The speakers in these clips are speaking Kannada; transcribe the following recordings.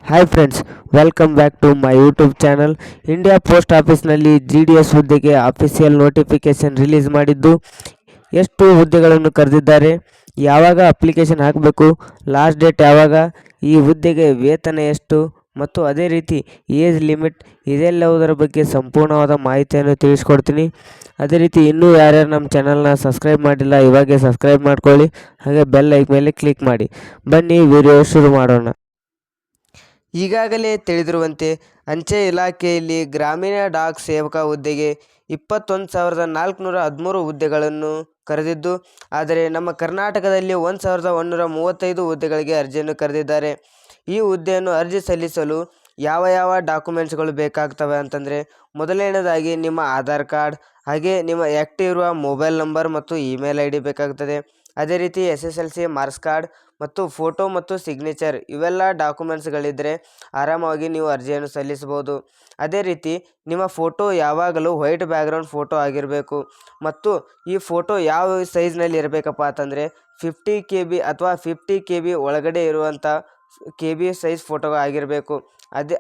Hi friends, welcome back to my YouTube channel. India post ಆಫೀಸ್ನಲ್ಲಿ GDS ಹುದ್ದೆಗೆ ಅಫಿಷಿಯಲ್ ನೋಟಿಫಿಕೇಶನ್ ರಿಲೀಸ್ ಮಾಡಿದ್ದು, ಎಷ್ಟು ಹುದ್ದೆಗಳನ್ನು ಕರೆದಿದ್ದಾರೆ, ಯಾವಾಗ ಅಪ್ಲಿಕೇಶನ್ ಹಾಕಬೇಕು, ಲಾಸ್ಟ್ ಡೇಟ್ ಯಾವಾಗ, ಈ ಹುದ್ದೆಗೆ ವೇತನ ಎಷ್ಟು ಮತ್ತು ಅದೇ ರೀತಿ ಏಜ್ ಲಿಮಿಟ್ ಇದೆಲ್ಲವುದರ ಬಗ್ಗೆ ಸಂಪೂರ್ಣವಾದ ಮಾಹಿತಿಯನ್ನು ತಿಳಿಸ್ಕೊಡ್ತೀನಿ. ಅದೇ ರೀತಿ ಇನ್ನೂ ಯಾರ್ಯಾರು ನಮ್ಮ ಚಾನಲ್ನ ಸಬ್ಸ್ಕ್ರೈಬ್ ಮಾಡಿಲ್ಲ ಇವಾಗೆ ಸಬ್ಸ್ಕ್ರೈಬ್ ಮಾಡ್ಕೊಳ್ಳಿ, ಹಾಗೆ ಬೆಲ್ ಐಕ್ ಮೇಲೆ ಕ್ಲಿಕ್ ಮಾಡಿ. ಬನ್ನಿ ವಿಡಿಯೋ ಶುರು ಮಾಡೋಣ. ಈಗಾಗಲೇ ತಿಳಿದಿರುವಂತೆ ಅಂಚೆ ಇಲಾಖೆಯಲ್ಲಿ ಗ್ರಾಮೀಣ ಡಾಕ್ ಸೇವಕ ಹುದ್ದೆಗೆ 21,413 ಹುದ್ದೆಗಳನ್ನು ಕರೆದಿದ್ದು, ಆದರೆ ನಮ್ಮ ಕರ್ನಾಟಕದಲ್ಲಿ 1,135 ಹುದ್ದೆಗಳಿಗೆ ಅರ್ಜಿಯನ್ನು ಕರೆದಿದ್ದಾರೆ. ಈ ಹುದ್ದೆಯನ್ನು ಅರ್ಜಿ ಸಲ್ಲಿಸಲು ಯಾವ ಡಾಕ್ಯುಮೆಂಟ್ಸ್ಗಳು ಬೇಕಾಗ್ತವೆ ಅಂತಂದರೆ, ಮೊದಲನೇದಾಗಿ ನಿಮ್ಮ ಆಧಾರ್ ಕಾರ್ಡ್, ಹಾಗೆ ನಿಮ್ಮ ಆ್ಯಕ್ಟಿವ್ ಇರುವ ಮೊಬೈಲ್ ನಂಬರ್ ಮತ್ತು ಇಮೇಲ್ ID ಬೇಕಾಗ್ತದೆ. ಅದೇ ರೀತಿ SSLC ಮಾರ್ಕ್ಸ್ ಕಾರ್ಡ್ ಮತ್ತು ಫೋಟೋ ಮತ್ತು ಸಿಗ್ನೇಚರ್ ಇವೆಲ್ಲ ಡಾಕ್ಯುಮೆಂಟ್ಸ್ಗಳಿದ್ದರೆ ಆರಾಮವಾಗಿ ನೀವು ಅರ್ಜಿಯನ್ನು ಸಲ್ಲಿಸಬಹುದು. ಅದೇ ರೀತಿ ನಿಮ್ಮ ಫೋಟೋ ಯಾವಾಗಲೂ ವೈಟ್ ಬ್ಯಾಕ್ಗ್ರೌಂಡ್ ಫೋಟೋ ಆಗಿರಬೇಕು ಮತ್ತು ಈ ಫೋಟೋ ಯಾವ ಸೈಜ್ನಲ್ಲಿ ಇರಬೇಕಪ್ಪ ಅಂತಂದರೆ 50 KB ಅಥವಾ 50 KB ಒಳಗಡೆ ಇರುವಂಥ KB ಸೈಜ್ ಫೋಟೋ ಆಗಿರಬೇಕು.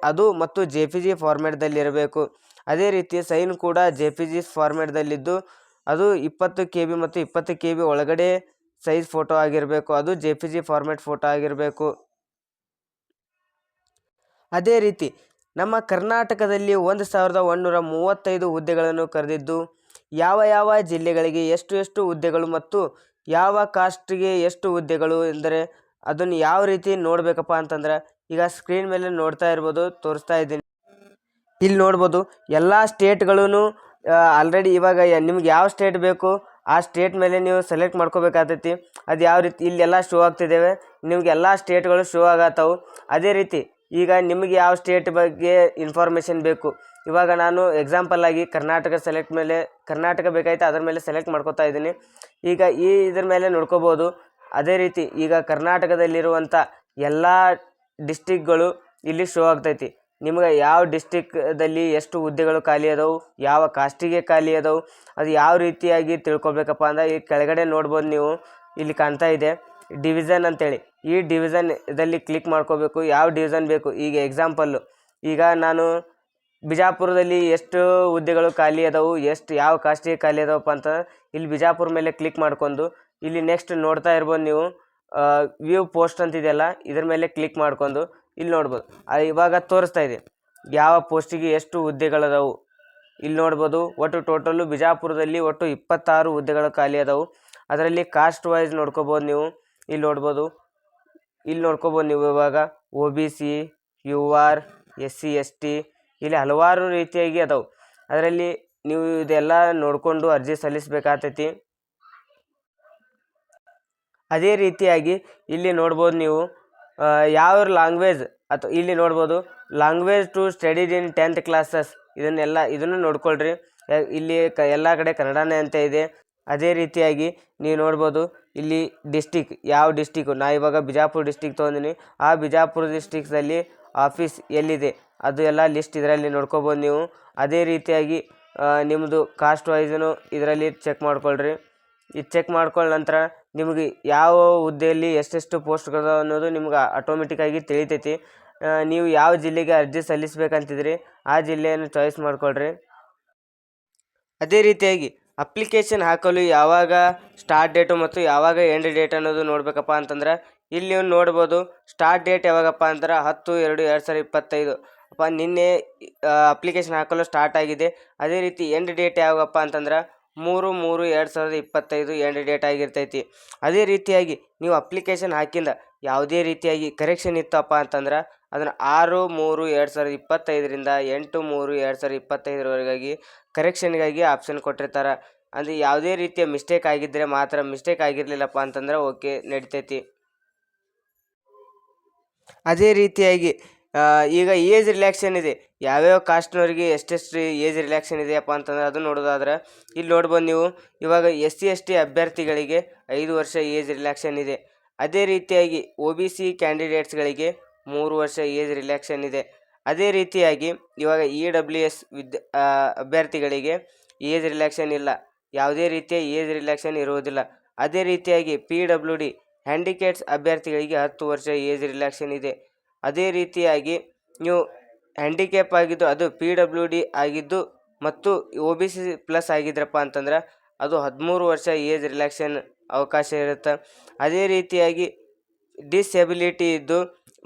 ಅದು ಮತ್ತು JPG ಫಾರ್ಮ್ಯಾಟ್ದಲ್ಲಿ ಇರಬೇಕು. ಅದೇ ರೀತಿ ಸೈನ್ ಕೂಡ JPG ಫಾರ್ಮ್ಯಾಟ್ದಲ್ಲಿದ್ದು ಅದು 20 KB ಮತ್ತು 20 KB ಒಳಗಡೆ ಸೈಜ್ ಫೋಟೋ ಆಗಿರಬೇಕು. ಅದು JPG ಫಾರ್ಮ್ಯಾಟ್ ಫೋಟೋ ಆಗಿರಬೇಕು. ಅದೇ ರೀತಿ ನಮ್ಮ ಕರ್ನಾಟಕದಲ್ಲಿ 1,135 ಹುದ್ದೆಗಳನ್ನು ಕರೆದಿದ್ದು, ಯಾವ ಜಿಲ್ಲೆಗಳಿಗೆ ಎಷ್ಟು ಹುದ್ದೆಗಳು ಮತ್ತು ಯಾವ ಕಾಸ್ಟ್ಗೆ ಎಷ್ಟು ಹುದ್ದೆಗಳು ಎಂದರೆ ಅದನ್ನು ಯಾವ ರೀತಿ ನೋಡಬೇಕಪ್ಪ ಅಂತಂದ್ರೆ, ಈಗ ಸ್ಕ್ರೀನ್ ಮೇಲೆ ನೋಡ್ತಾ ಇರ್ಬೋದು, ತೋರಿಸ್ತಾ ಇದ್ದೀನಿ. ಇಲ್ಲಿ ನೋಡ್ಬೋದು ಎಲ್ಲ ಸ್ಟೇಟ್ಗಳೂ ಆಲ್ರೆಡಿ ಇವಾಗ ನಿಮ್ಗೆ ಯಾವ ಸ್ಟೇಟ್ ಬೇಕು ಆ ಸ್ಟೇಟ್ ಮೇಲೆ ನೀವು ಸೆಲೆಕ್ಟ್ ಮಾಡ್ಕೋಬೇಕಾಗ್ತೈತಿ. ಅದು ಯಾವ ರೀತಿ ಇಲ್ಲೆಲ್ಲ ಶೋ ಆಗ್ತಿದ್ದೇವೆ, ನಿಮ್ಗೆ ಎಲ್ಲ ಸ್ಟೇಟ್ಗಳು ಶೋ ಆಗತ್ತವು. ಅದೇ ರೀತಿ ಈಗ ನಿಮಗೆ ಯಾವ ಸ್ಟೇಟ್ ಬಗ್ಗೆ ಇನ್ಫಾರ್ಮೇಷನ್ ಬೇಕು, ಇವಾಗ ನಾನು ಎಕ್ಸಾಂಪಲ್ ಆಗಿ ಕರ್ನಾಟಕ ಬೇಕಾಯ್ತು, ಅದ್ರ ಮೇಲೆ ಸೆಲೆಕ್ಟ್ ಮಾಡ್ಕೋತಾ ಇದ್ದೀನಿ. ಈಗ ಇದ್ರ ಮೇಲೆ ನೋಡ್ಕೋಬೋದು. ಅದೇ ರೀತಿ ಈಗ ಕರ್ನಾಟಕದಲ್ಲಿರುವಂಥ ಎಲ್ಲ ಡಿಸ್ಟಿಕ್ಗಳು ಇಲ್ಲಿ ಶೋ ಆಗ್ತೈತಿ. ನಿಮ್ಗೆ ಯಾವ ಡಿಸ್ಟಿಕ್ದಲ್ಲಿ ಎಷ್ಟು ಹುದ್ದೆಗಳು ಖಾಲಿ ಅದಾವು, ಯಾವ ಕಾಸ್ಟಿಗೆ ಖಾಲಿ ಅದಾವು, ಅದು ಯಾವ ರೀತಿಯಾಗಿ ತಿಳ್ಕೊಬೇಕಪ್ಪ ಅಂದ್ರೆ ಈ ಕೆಳಗಡೆ ನೋಡ್ಬೋದು ನೀವು, ಇಲ್ಲಿ ಕಾಣ್ತಾ ಇದೆ ಡಿವಿಷನ್ ಅಂತೇಳಿ. ಈ ಡಿವಿಷನ್ದಲ್ಲಿ ಕ್ಲಿಕ್ ಮಾಡ್ಕೋಬೇಕು, ಯಾವ ಡಿವಿಷನ್ ಬೇಕು. ಈಗ ಎಕ್ಸಾಂಪಲ್ಲು ಈಗ ನಾನು ಬಿಜಾಪುರದಲ್ಲಿ ಎಷ್ಟು ಹುದ್ದೆಗಳು ಖಾಲಿ ಅದಾವು, ಯಾವ ಕಾಸ್ಟಿಗೆ ಖಾಲಿ ಅದಾವಪ್ಪ ಅಂತ ಇಲ್ಲಿ ಬಿಜಾಪುರ ಮೇಲೆ ಕ್ಲಿಕ್ ಮಾಡ್ಕೊಂಡು ಇಲ್ಲಿ ನೆಕ್ಸ್ಟ್ ನೋಡ್ತಾ ಇರ್ಬೋದು ನೀವು ವ್ಯೂ ಪೋಸ್ಟ್ ಅಂತಿದೆಯಲ್ಲ, ಇದ್ರ ಮೇಲೆ ಕ್ಲಿಕ್ ಮಾಡ್ಕೊಂಡು ಇಲ್ಲಿ ನೋಡ್ಬೋದು. ಇವಾಗ ತೋರಿಸ್ತಾ ಇದೆ ಯಾವ ಪೋಸ್ಟಿಗೆ ಎಷ್ಟು ಹುದ್ದೆಗಳದಾವು. ಇಲ್ಲಿ ನೋಡ್ಬೋದು ಒಟ್ಟು ಟೋಟಲ್ಲು ಬಿಜಾಪುರದಲ್ಲಿ ಒಟ್ಟು 26 ಹುದ್ದೆಗಳು ಖಾಲಿ ಅದಾವು. ಅದರಲ್ಲಿ ಕಾಸ್ಟ್ ವೈಸ್ ನೋಡ್ಕೋಬೋದು ನೀವು. ಇಲ್ಲಿ ನೋಡ್ಕೋಬೋದು ನೀವು ಇವಾಗ OBC, UR, SC ST ಇಲ್ಲಿ ಹಲವಾರು ರೀತಿಯಾಗಿ ಅದಾವು. ಅದರಲ್ಲಿ ನೀವು ಇದೆಲ್ಲ ನೋಡಿಕೊಂಡು ಅರ್ಜಿ ಸಲ್ಲಿಸಬೇಕಾಗ್ತೈತಿ. ಅದೇ ರೀತಿಯಾಗಿ ಇಲ್ಲಿ ನೋಡ್ಬೋದು ನೀವು ಯಾವ ಲ್ಯಾಂಗ್ವೇಜ್ ಅಥವಾ ಇಲ್ಲಿ ನೋಡ್ಬೋದು language to studied in 10th classes ಇದನ್ನು ನೋಡ್ಕೊಳ್ರಿ. ಇಲ್ಲಿ ಎಲ್ಲ ಕಡೆ ಕನ್ನಡನೇ ಅಂತ ಇದೆ. ಅದೇ ರೀತಿಯಾಗಿ ನೀವು ನೋಡ್ಬೋದು ಇಲ್ಲಿ ಯಾವ ಡಿಸ್ಟಿಕ್ಕು, ನಾ ಇವಾಗ ಬಿಜಾಪುರ ಡಿಸ್ಟಿಕ್ ತೊಗೊಂಡಿನಿ. ಆ ಬಿಜಾಪುರ ಡಿಸ್ಟಿಕ್ಸಲ್ಲಿ ಆಫೀಸ್ ಎಲ್ಲಿದೆ ಅದು ಎಲ್ಲ ಲಿಸ್ಟ್ ಇದರಲ್ಲಿ ನೋಡ್ಕೋಬೋದು ನೀವು. ಅದೇ ರೀತಿಯಾಗಿ ನಿಮ್ಮದು ಕಾಸ್ಟ್ ವೈಸನು ಇದರಲ್ಲಿ ಚೆಕ್ ಮಾಡ್ಕೊಳ್ರಿ. ಇದು ಚೆಕ್ ಮಾಡ್ಕೊಳ್ಳ ನಂತರ ನಿಮಗೆ ಯಾವ ಹುದ್ದೆಯಲ್ಲಿ ಎಷ್ಟೆಷ್ಟು ಪೋಸ್ಟ್ಗಳು ಅನ್ನೋದು ನಿಮ್ಗೆ ಆಟೋಮೆಟಿಕ್ಕಾಗಿ ತಿಳಿತೈತಿ. ನೀವು ಯಾವ ಜಿಲ್ಲೆಗೆ ಅರ್ಜಿ ಸಲ್ಲಿಸ್ಬೇಕಂತಿದ್ರಿ ಆ ಜಿಲ್ಲೆಯನ್ನು ಚಾಯ್ಸ್ ಮಾಡ್ಕೊಳ್ರಿ. ಅದೇ ರೀತಿಯಾಗಿ ಅಪ್ಲಿಕೇಶನ್ ಹಾಕಲು ಯಾವಾಗ ಸ್ಟಾರ್ಟ್ ಡೇಟು ಮತ್ತು ಯಾವಾಗ ಎಂಡ್ ಡೇಟ್ ಅನ್ನೋದು ನೋಡಬೇಕಪ್ಪ ಅಂತಂದ್ರೆ ಇಲ್ಲಿ ನೀವು ನೋಡ್ಬೋದು. ಸ್ಟಾರ್ಟ್ ಡೇಟ್ ಯಾವಾಗಪ್ಪ ಅಂದ್ರೆ 10/2/2025 ನಿನ್ನೆ ಅಪ್ಲಿಕೇಶನ್ ಹಾಕಲು ಸ್ಟಾರ್ಟ್ ಆಗಿದೆ. ಅದೇ ರೀತಿ ಎಂಡ್ ಡೇಟ್ ಯಾವಾಗಪ್ಪ ಅಂತಂದ್ರೆ 3/3/2025 ಎಂಡ್ ಡೇಟ್ ಆಗಿರ್ತೈತಿ. ಅದೇ ರೀತಿಯಾಗಿ ನೀವು ಅಪ್ಲಿಕೇಶನ್ ಹಾಕಿಂದ ಯಾವುದೇ ರೀತಿಯಾಗಿ ಕರೆಕ್ಷನ್ ಇತ್ತಪ್ಪ ಅಂತಂದ್ರೆ ಅದನ್ನು 6/3/2025ರಿಂದ 8/3/2025 ಕರೆಕ್ಷನ್ಗಾಗಿ ಆಪ್ಷನ್ ಕೊಟ್ಟಿರ್ತಾರೆ. ಅಂದರೆ ಯಾವುದೇ ರೀತಿಯ ಮಿಸ್ಟೇಕ್ ಆಗಿದ್ದರೆ ಮಾತ್ರ, ಮಿಸ್ಟೇಕ್ ಆಗಿರಲಿಲ್ಲಪ್ಪ ಅಂತಂದ್ರೆ ಓಕೆ ನಡಿತೈತಿ. ಅದೇ ರೀತಿಯಾಗಿ ಈಗ ಏಜ್ ರಿಲ್ಯಾಕ್ಸೇಷನ್ ಇದೆ, ಯಾವ್ಯಾವ ಕಾಸ್ಟ್ನವ್ರಿಗೆ ಎಷ್ಟೆಷ್ಟು ಏಜ್ ರಿಲ್ಯಾಕ್ಸೇಷನ್ ಇದೆಯಪ್ಪ ಅಂತಂದ್ರೆ ಅದು ನೋಡೋದಾದ್ರೆ ಇಲ್ಲಿ ನೋಡ್ಬೋದು ನೀವು. ಇವಾಗ SC ST ಅಭ್ಯರ್ಥಿಗಳಿಗೆ 5 ವರ್ಷ ಏಜ್ ರಿಲ್ಯಾಕ್ಸೇಷನ್ ಇದೆ. ಅದೇ ರೀತಿಯಾಗಿ OBC ಕ್ಯಾಂಡಿಡೇಟ್ಸ್ಗಳಿಗೆ 3 ವರ್ಷ ಏಜ್ ರಿಲ್ಯಾಕ್ಸೇಷನ್ ಇದೆ. ಅದೇ ರೀತಿಯಾಗಿ ಇವಾಗ EWS ಅಭ್ಯರ್ಥಿಗಳಿಗೆ ಏಜ್ ರಿಲ್ಯಾಕ್ಸೇಷನ್ ಇಲ್ಲ, ಯಾವುದೇ ರೀತಿಯ ಏಜ್ ರಿಲ್ಯಾಕ್ಸೇಷನ್ ಇರುವುದಿಲ್ಲ. ಅದೇ ರೀತಿಯಾಗಿ PWD ಹ್ಯಾಂಡಿಕ್ಯಾಪ್ಸ್ ಅಭ್ಯರ್ಥಿಗಳಿಗೆ 10 ವರ್ಷ ಏಜ್ ರಿಲ್ಯಾಕ್ಸೇಷನ್ ಇದೆ. ಅದೇ ರೀತಿಯಾಗಿ ನೀವು ಹ್ಯಾಂಡಿಕ್ಯಾಪ್ ಆಗಿದ್ದು ಅದು PWD ಆಗಿದ್ದು ಮತ್ತು OBC ಪ್ಲಸ್ ಆಗಿದ್ರಪ್ಪ ಅಂತಂದ್ರೆ ಅದು 13 ವರ್ಷ ಏಜ್ ರಿಲ್ಯಾಕ್ಸೇಷನ್ ಅವಕಾಶ ಇರುತ್ತೆ. ಅದೇ ರೀತಿಯಾಗಿ ಡಿಸೆಬಿಲಿಟಿ ಇದ್ದು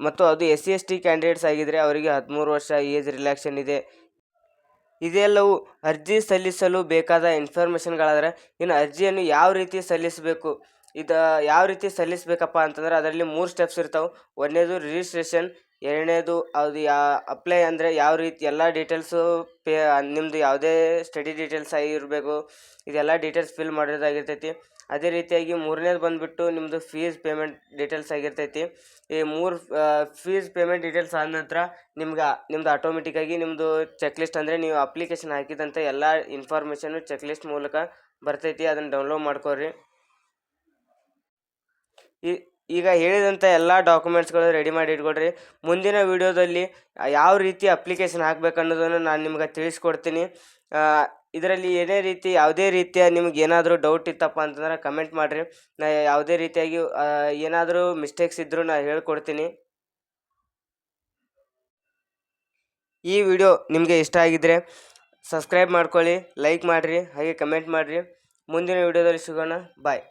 ಮತ್ತು ಅದು SC/ST ಕ್ಯಾಂಡಿಡೇಟ್ಸ್ ಆಗಿದ್ದರೆ ಅವರಿಗೆ 13 ವರ್ಷ ಏಜ್ ರಿಲ್ಯಾಕ್ಸೇಷನ್ ಇದೆ. ಇದೆಲ್ಲವೂ ಅರ್ಜಿ ಸಲ್ಲಿಸಲು ಬೇಕಾದ ಇನ್ಫಾರ್ಮೇಷನ್ಗಳಾದರೆ ಇನ್ನು ಅರ್ಜಿಯನ್ನು ಯಾವ ರೀತಿ ಸಲ್ಲಿಸಬೇಕು, ಇದು ಯಾವ ರೀತಿ ಸಲ್ಲಿಸಬೇಕಪ್ಪ ಅಂತಂದ್ರೆ ಅದರಲ್ಲಿ 3 ಸ್ಟೆಪ್ಸ್ ಇರ್ತಾವೆ. ಒಂದನೇದು ರಿಜಿಸ್ಟ್ರೇಷನ್, ಎರಡನೇದು ಅದು ಅಪ್ಲೈ ಅಂದರೆ ಯಾವ ರೀತಿ ಎಲ್ಲ ಡೀಟೇಲ್ಸು ನಿಮ್ಮದು ಯಾವುದೇ ಸ್ಟಡಿ ಡೀಟೇಲ್ಸ್ ಆಗಿರಬೇಕು, ಇದೆಲ್ಲ ಡೀಟೇಲ್ಸ್ ಫಿಲ್ ಮಾಡೋದಾಗಿರ್ತೈತಿ. ಅದೇ ರೀತಿಯಾಗಿ ಮೂರನೇದು ಬಂದುಬಿಟ್ಟು ನಿಮ್ಮದು ಫೀಸ್ ಪೇಮೆಂಟ್ ಡೀಟೇಲ್ಸ್ ಆಗಿರ್ತೈತಿ. ಈ 3 ಫೀಸ್ ಪೇಮೆಂಟ್ ಡೀಟೇಲ್ಸ್ ಆದ ನಂತರ ನಿಮ್ದು ಆಟೋಮೆಟಿಕ್ಕಾಗಿ ನಿಮ್ಮದು ಚೆಕ್ಲಿಸ್ಟ್ ಅಂದರೆ ನೀವು ಅಪ್ಲಿಕೇಶನ್ ಹಾಕಿದಂಥ ಎಲ್ಲ ಇನ್ಫಾರ್ಮೇಷನ್ನು ಚೆಕ್ಲಿಸ್ಟ್ ಮೂಲಕ ಬರ್ತೈತಿ. ಅದನ್ನು ಡೌನ್ಲೋಡ್ ಮಾಡ್ಕೊರಿ. ಈಗ ಹೇಳಿದಂಥ ಎಲ್ಲ ಡಾಕ್ಯುಮೆಂಟ್ಸ್ಗಳು ರೆಡಿ ಮಾಡಿ ಇಟ್ಕೊಳ್ರಿ. ಮುಂದಿನ ವಿಡಿಯೋದಲ್ಲಿ ಯಾವ ರೀತಿ ಅಪ್ಲಿಕೇಶನ್ ಹಾಕ್ಬೇಕು ಅನ್ನೋದನ್ನು ನಾನು ನಿಮ್ಗೆ ತಿಳಿಸ್ಕೊಡ್ತೀನಿ. ಇದರಲ್ಲಿ ಯಾವುದೇ ರೀತಿಯ ನಿಮ್ಗೆ ಏನಾದರೂ ಡೌಟ್ ಇತ್ತಪ್ಪ ಅಂತಂದ್ರೆ ಕಮೆಂಟ್ ಮಾಡಿರಿ. ನಾ ಯಾವುದೇ ರೀತಿಯಾಗಿ ಏನಾದರೂ ಮಿಸ್ಟೇಕ್ಸ್ ಇದ್ದರೂ ನಾನು ಹೇಳ್ಕೊಡ್ತೀನಿ. ಈ ವಿಡಿಯೋ ನಿಮಗೆ ಇಷ್ಟ ಆಗಿದ್ದರೆ ಸಬ್ಸ್ಕ್ರೈಬ್ ಮಾಡ್ಕೊಳ್ಳಿ, ಲೈಕ್ ಮಾಡಿರಿ, ಹಾಗೆ ಕಮೆಂಟ್ ಮಾಡಿರಿ. ಮುಂದಿನ ವಿಡಿಯೋದಲ್ಲಿ ಸಿಗೋಣ. ಬಾಯ್.